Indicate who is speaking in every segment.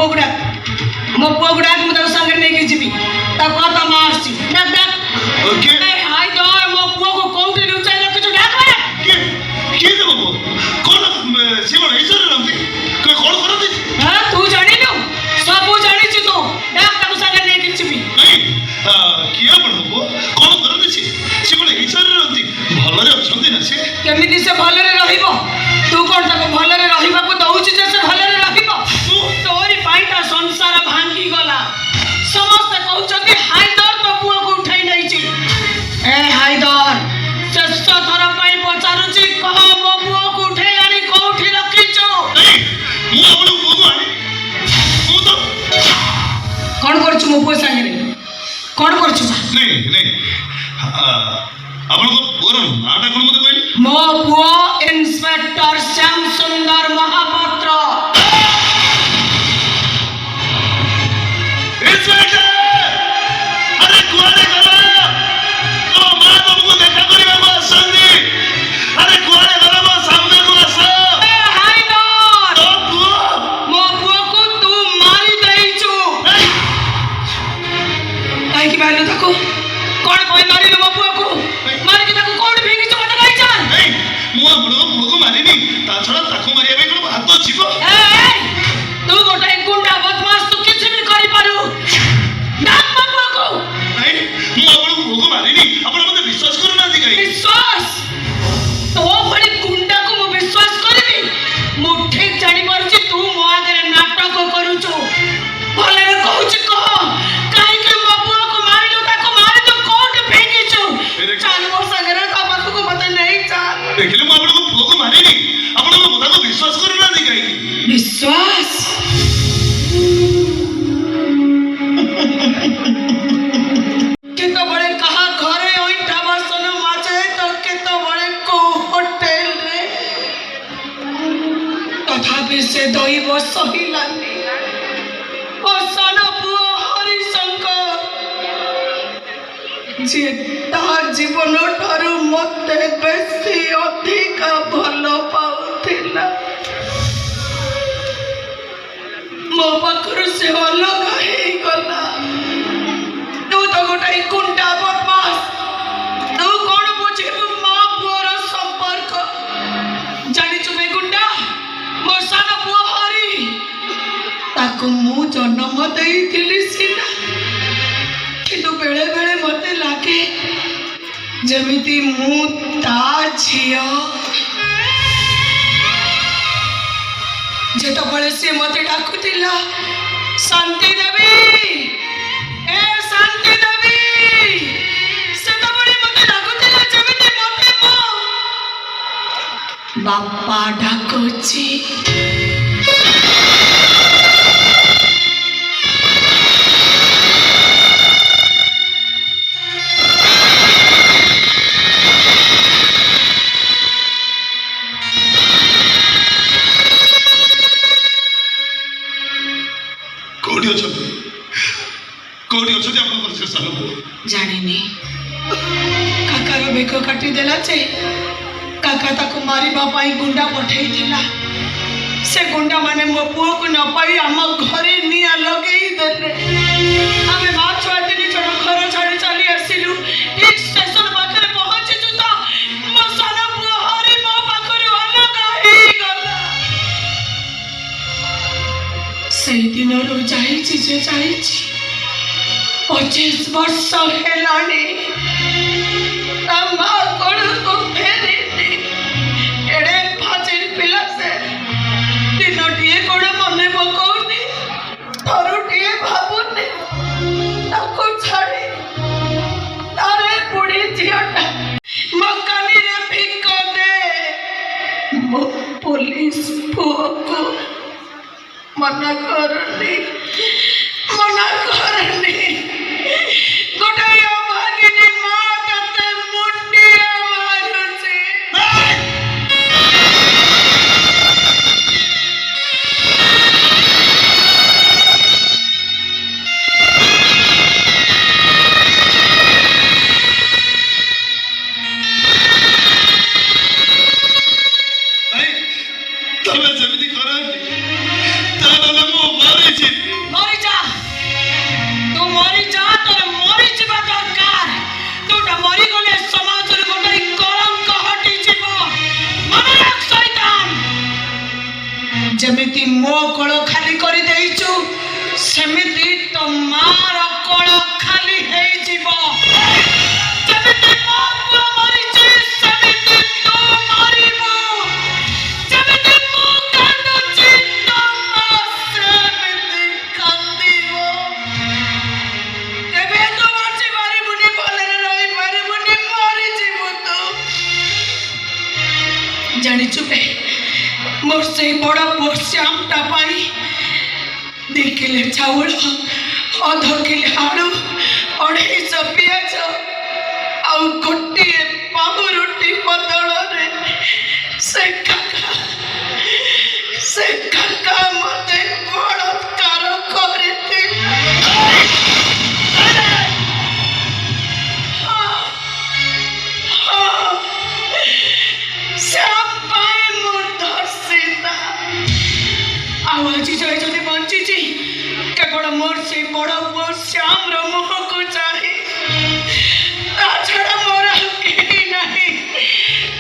Speaker 1: गुड़ा मुझे संगे नहीं जीवी तब कत माँ आसी डाक डाक
Speaker 2: ओके
Speaker 1: हाय तो मो पुओ को कोउठी लुचाई रखिछ डाक बे
Speaker 2: के देबो कोन सीमा ईश्वर रमती कोई कोन करत
Speaker 1: हां तू जानि नु सब जानि छी तू डाक तब संगे नहीं जीवी
Speaker 2: नहीं किया पड़बो कोन करत छी सीमा ईश्वर रमती भलरे अछंती ना से
Speaker 1: केमिति से भलरे रहिबो तू कोन तक भलरे रहिबा को दउछि जे से भलरे रहिबो तोरी पाइटा संसार भांगी गला समस्त कहउछथि हायदर तो पुओ को उठाई नै छी ए हायदर शेष थर पई पचारु छी कह मो पुओ को उठाई आनी कोठी रखिछो
Speaker 2: नहीं मु आपन पुओ को आनी मु तो
Speaker 1: कोन करछु मो पुओ संगे रे कोन करछु
Speaker 2: नहीं नहीं आपन को पुओर नाटा कोन मते कहली
Speaker 1: मो पुओ इंस्पेक्टर श्याम सुंदर महापात्र
Speaker 2: इंस्पेक्टर अरे कुआरे गला तो मां तुमको देखा करिबा को संदी अरे कुआरे गला मो सामने को आस
Speaker 1: ए हायदर
Speaker 2: तो पुओ
Speaker 1: मो पुओ को तू मारी देइछु काहे की मारलु ताको कोन कोई मारिलु मो पुओ को मार के ताको कोन भेगिछु मते नहीं जान
Speaker 2: नहीं मु आपन पुओ को मारिनी ता छडा ताको मारिया बे को हाथ छिको
Speaker 1: ए तू गोटे गुंडा बदमाश तू किछ भी करि पारू डाक मो पुओ को
Speaker 2: नहीं मु आपन पुओ को मारिनी आपन मते विश्वास करू ना दी गई
Speaker 1: विश्वास तो बड़ी गुंडा को मो विश्वास करबी मो ठीक जानि परछि तू मो आगे नाटक करूछु भले रे कहूछ कह काहे के मो पुओ को मारिलु ताको मारि तो कोट फेंकिछु चल मो संगे रे ता पाखु को मते नहीं चल
Speaker 2: देखिले मु आपन पुओ को मारिनी आपन मो कथा को विश्वास करू ना दी गई
Speaker 1: विश्वास केतो बड़े कहा घरे ओइटा बासन माचे तो केतो बड़े को होटल रे तथापि से दैव सहिलानी ओ सन पुओ हरिशंकर जे ता जीवन ठारू मते बेसी अधिक भलो पाउथिला मो पाखरु से अलग हे गला तू तो गोटे गुंडा बदमाश तू कौन बुझेबु मां पुओर संपर्क जानि चुबे गुंडा मो सान पुओ हरि ताको मु जन्म देइथिली सिना किंतु बेले बेले मते लागे जेमिति मु ता झियो जेतो बळे से मते डाकुतिला शांति देवी ए शांति देवी से तो बड़ी मते डाकुतिला जेमिति मते मो बापा डाकुची
Speaker 2: कोडी अछती आपन कर से सालो
Speaker 1: जानिनी काकार बेक काटी देला छे काका ताको मारी बापाई गुंडा पठेई दिला से गुंडा माने मो पुओ को न पाई हम घरे निया लगेई देले हमें बाप छुआ तीन जण घर छाड़ी चली आसिलु ठीक स्टेशन पाखरे पहुंचीचु तो मो साना पुओ हरि मो पाखरे अलग हे गला सेई दिन रो जाईची जे जाईची 25 वर्ष हेलानी तमा कोड़ को फेरी एड़े फाजिल पिला से दिनटिए कोड़ मने बकौनी थरुटिए भाबुनी ताको छाड़ी तारे बुढ़ी झियाटा मकानी रे फिको दे मो पुलिस पुओ को मना करनी गोटे भागिनी माँ तते मुंडिया मारुची
Speaker 2: तमे जमिति करनी ताले मो मारिछि
Speaker 1: मोर से बड़ा पुओ श्यामटा पाई 2 किलो चाउल 1/2 किलो आलू 250 पियाज ଆଉ ଗୋଟିଏ ପାଉରୁଟି ବଦଳରେ ସେ କାକା ମତେ ବଳାତ୍କାର କରିଥିଲେ। ଶ୍ୟାମ ପାଇଁ ମୁଁ ଧର୍ଷିତା। ଆଉ ଆଜି ଯାଏ ଯଦି ବଞ୍ଚିଛି କେବଳ ମୋର ସେଇ ବଡ଼ ପୁଅ ଶ୍ୟାମର ମୁହଁକୁ ଚାହିଁ। ତାଛଡ଼ା ମୋର ଆଉ କେହି ନାହିଁ।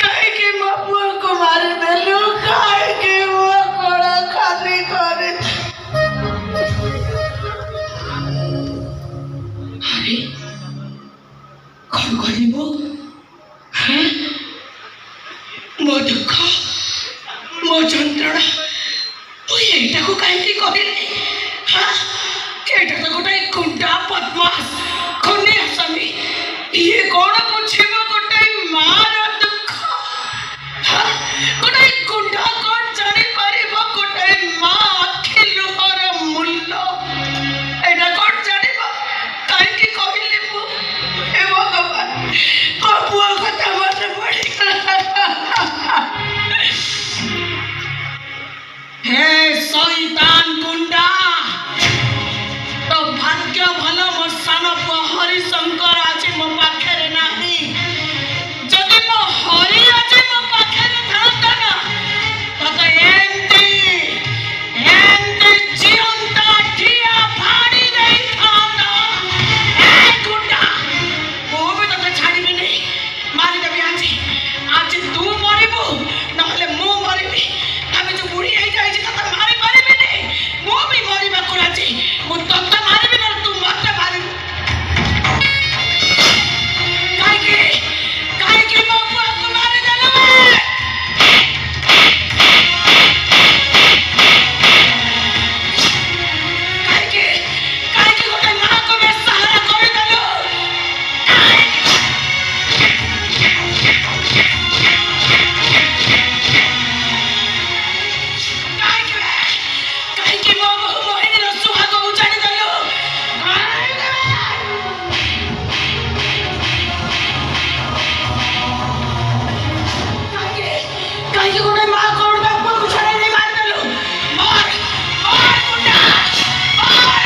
Speaker 1: କାହିଁକି ମୋ ପୁଅକୁ ମାରିଦେଲୁ? କାହିଁକି ମୋ କୋଳ ଖାଲି କରି? ଆରେ କ'ଣ କରିବୁ? ମୋ ଦୁଃଖ ମୋ ଯନ୍ତ୍ରଣା ମୁଁ ଏଇଟାକୁ କାହିଁକି କହିଲି? ଏଇଟା ତ ଗୋଟେ ଗୁଣ୍ଡା ବଦମାସ ଖନି ଆସାମୀ। ଇଏ କ'ଣ ବୁଝିବ ଗୋଟେ ମାର ଦୁଃଖ? ଗୋଟେ ଗୁଣ୍ଡା କ'ଣ ଜାଣିପାରିବ ଗୋଟେ ମା ଆଖି ଲୁହର ମୂଲ୍ୟ? ଏଇଟା କ'ଣ ଜାଣିବ? କାହିଁକି କହିଲି ମୁଁ? ଏ ଭଗବାନ ମୋ ପୁଅ କଥା ମନେ ପଡ଼ିଗଲା। हे शैतान गुंडा तो भाग्य भल मो सान पुआ हरिशंकर आज मो पाखे नहीं। जदि मो हरि आज मो पाखे था ना तो एमती जीवंता ठिया फाड़ी गई था। ए गुंडा वो भी तो छाड़बी नहीं मारिदेवी। आज तू मरबू नहले मु मरबी। আমি তো বুড়ি হয়ে যাইছি তো মারি পারিবি নি। মু বি মরিবা কুড়াছি। মু তোতে মারিবি না তু মতে মারিবি। কাইকি মো পুয়াকু মারি দেলু? কাইকি গোটে মাকে বেসাহারা করে দেলু? କାହିଁକି ମୋ ବୋହୂ ମୋହିନୀର ସୁହାଗ ଉଜାଡ଼ି ଦେଲୁ? କାହିଁକି ଗୋଟେ ମା କରୁଣା ପୁଅକୁ ଛଡ଼େଇ ନେଇ ମାରିଦେଲୁ? ମର ଗୁଣ୍ଡା ମର।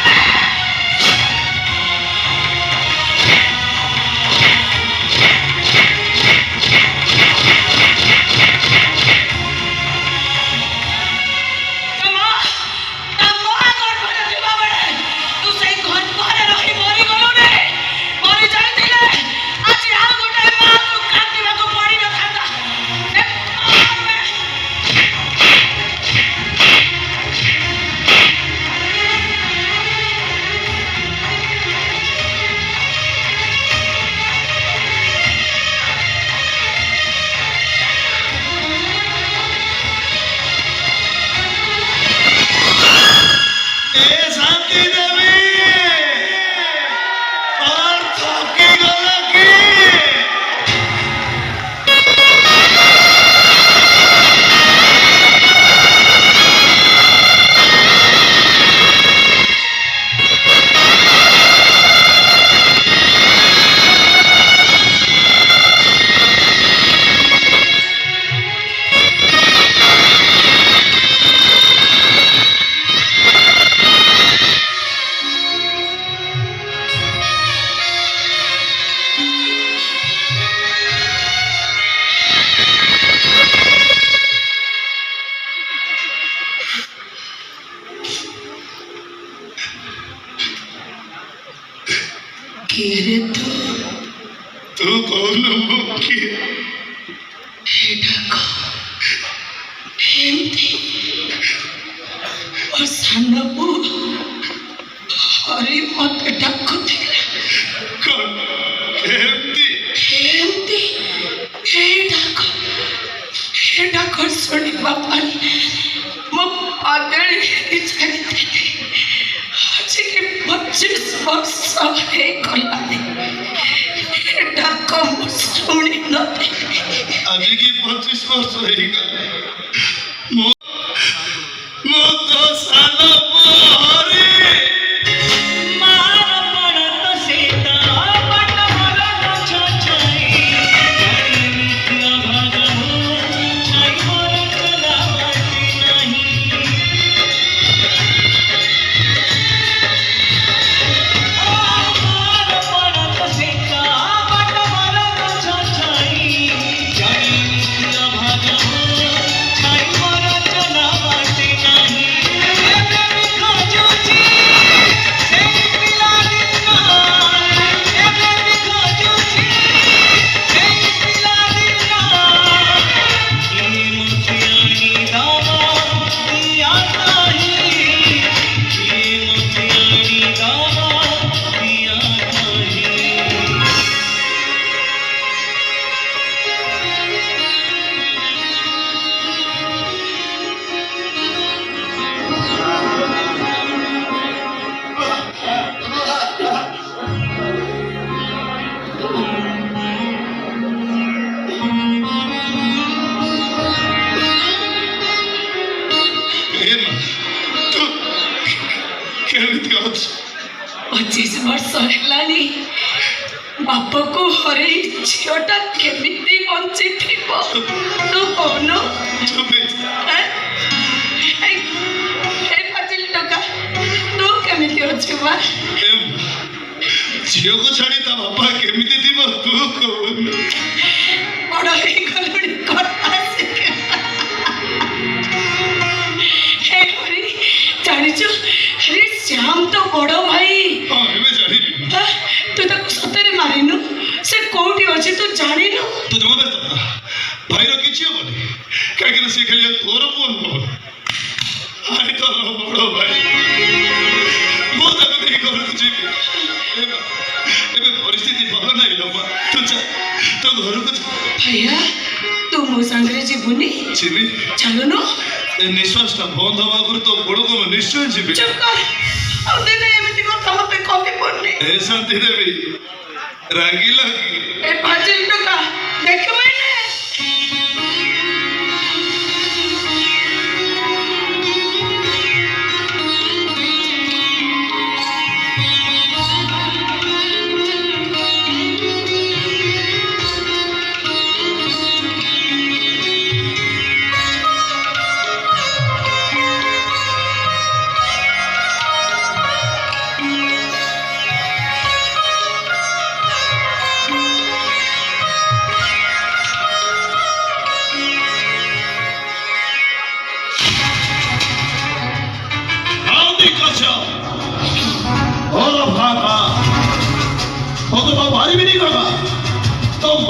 Speaker 1: କିରେ
Speaker 2: ତୁ କହୁନୁ ମୁଁ କିଏ?
Speaker 1: ଏଇଟା ଏମିତି ମୋ ସାନ ପୁଅ ହରି ମତେ ଡାକୁଥିଲା।
Speaker 2: କ'ଣ ଏମିତି?
Speaker 1: ଏଇଟା ଶୁଣିବା ପାଇଁ ମୁଁ ପାଗଳି ହେଇଯାଇଥିଲି। ଆଜିକି 25 ବର୍ଷ ହେଇଗଲାଣି ଡାକ ମୁଁ ଶୁଣି ନଥିଲି।
Speaker 2: ଆଜିକି 25 ବର୍ଷ ହେଇଗଲା। କେମିତି ଅଛି?
Speaker 1: 25 ବର୍ଷ ହେଲାଣି ବାପକୁ ହରେଇ ଝିଅଟା କେମିତି ବଞ୍ଚିଥିବ ତୁ କହୁନୁ? ଫାଜିଲ ଟଙ୍କା ତୁ କେମିତି ଅଛୁ ବା?
Speaker 2: ଝିଅକୁ ଛାଡ଼ି ତା ବାପା କେମିତି ଥିବ ତୁ କହୁନୁ?
Speaker 1: ବଡ଼ ହେଇଗଲୁଣି କଥା ହରି ଜାଣିଛୁ ଆରେ ଶ୍ୟାମ ତ ବଡ଼ ଭାଇ।
Speaker 2: ହଁ ଏବେ ଜାଣିଲି।
Speaker 1: ତୁ ତାକୁ ସତରେ ମାରିନୁ? ସେ କୋଉଠି ଅଛି ତୁ ଜାଣିନୁ?
Speaker 2: ତୁ ଜମା ବ୍ୟସ୍ତ ନା, ଭାଇର କିଛି ହବନି, କାହିଁକି ନା ସେ ଖାଲି ତୋର ପୁଅ ନୁହଁ, ଆରେ ତୋର ବଡ଼ ଭାଇ। ମୁଁ ତାକୁ ନେଇ ଘରକୁ ଯିବି। ଏବେ ପରିସ୍ଥିତି ଭଲ ନାହିଁ ଲୋ ମା, ତୁ ଯା ତୋ ଘରକୁ ଯା।
Speaker 1: ଭैया ତୁ ମୋ ସାଙ୍ଗରେ ଯିବୁନି?
Speaker 2: ଯିବି।
Speaker 1: ଚାଲୁନୁ।
Speaker 2: ନିଶ୍ୱାସଟା ବନ୍ଦ ହବା ଆଗରୁ ତୋ ଗୋଡ଼କୁ ମୁଁ ନିଶ୍ଚୟ ଯିବି।
Speaker 1: ଚୁପ୍ କର। ଆଉ ଦିନେ ଏମିତି କଥା ମତେ କହିବୁନି।
Speaker 2: ଏ ଶାନ୍ତି ଦେବି, ରାଗିଲ କି?
Speaker 1: ଏ ଫାଜିଲ ଟଙ୍କା ଦେଖିବୁ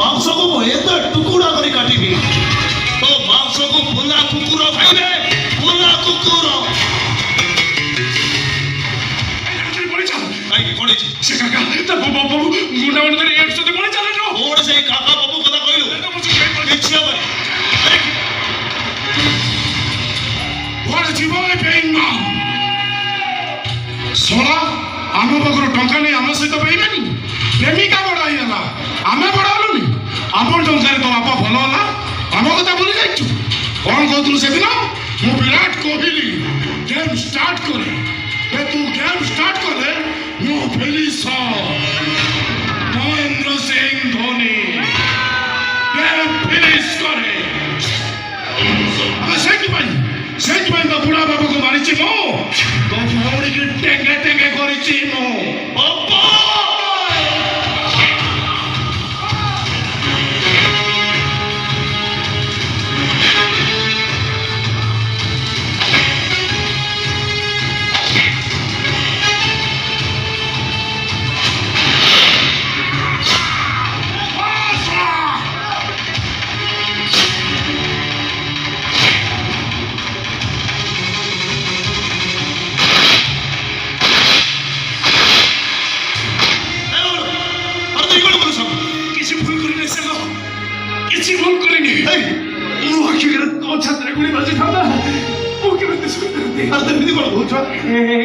Speaker 2: ମାଂସକୁ ମୁଁ ଏତେ ଟୁକୁଡ଼ା କରି କାଟିବି, ତୋ ମାଂସକୁ ବୁଲା କୁକୁର ଖାଇବେ, ବୁଲା କୁକୁର। କାହିଁକି ପଳେଇଛି?
Speaker 3: ସେ କାକା ତା ବାବୁ ଗୁଣ୍ଡା ଗୁଣ୍ଡ କରି ଏଡ୍ ସହିତ ପଳେଇ ଚାଲେ ନ
Speaker 2: କୋଉଠି ସେଇ କାକା ବାବୁ କଥା କହିଲୁ? କିଛି ହବନି।
Speaker 3: କୁଆଡ଼େ ଯିବ ଏ ବେଇମାନ? ଶୁଣ, ଆମ ପାଖରୁ ଟଙ୍କା ନେଇ ଆମ ସହିତ ପାଇବେନି। ପ୍ରେମିକା ବଡ଼ ହେଇଗଲା, ଆମେ ବଡ଼ ହେଲୁନି। ଆମ ଟଙ୍କାରେ ତୋ ବାପା ଭଲ ହେଲା, ଆମ କଥା ଭୁଲି ଯାଇଛୁ। କ'ଣ କହୁଥିଲୁ ସେଦିନ? ମୁଁ ବିରାଟ କୋହଲି ଗେମ୍ ଷ୍ଟାର୍ଟ କରେ, ତୁ ଗେମ୍ ଷ୍ଟାର୍ଟ କଲେ ମୁଁ finish. Mahendra Singh Dhoni game finish କରେ। ସେଇଥିପାଇଁ ତ ବୁଢ଼ା ବାବୁକୁ ମାରିଛି ମୁଁ, ତୋ ଭଉଣୀକି ଟେଙ୍ଗେ ଟେଙ୍ଗେ କରିଛି ମୁଁ।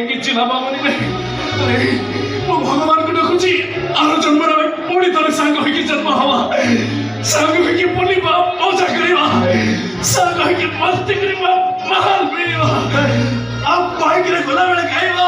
Speaker 3: କିଛି ଲାଭ ହବନି ବେ। ମୁଁ ଭଗବାନଙ୍କୁ ଡାକୁଛି ଆର ଜନ୍ମରେ ଆମେ ପୁଣି ଥରେ ସାଙ୍ଗ ହେଇକି ଜନ୍ମ ହବା, ସାଙ୍ଗ ହେଇକି ବୁଲିବା, ମଜା କରିବା, ସାଙ୍ଗ ହେଇକି ମସ୍ତି କରିବା, ମାଲ ପିଇବା, ଆଉ ବାଇକରେ ଗଲାବେଳେ ଖାଇବା।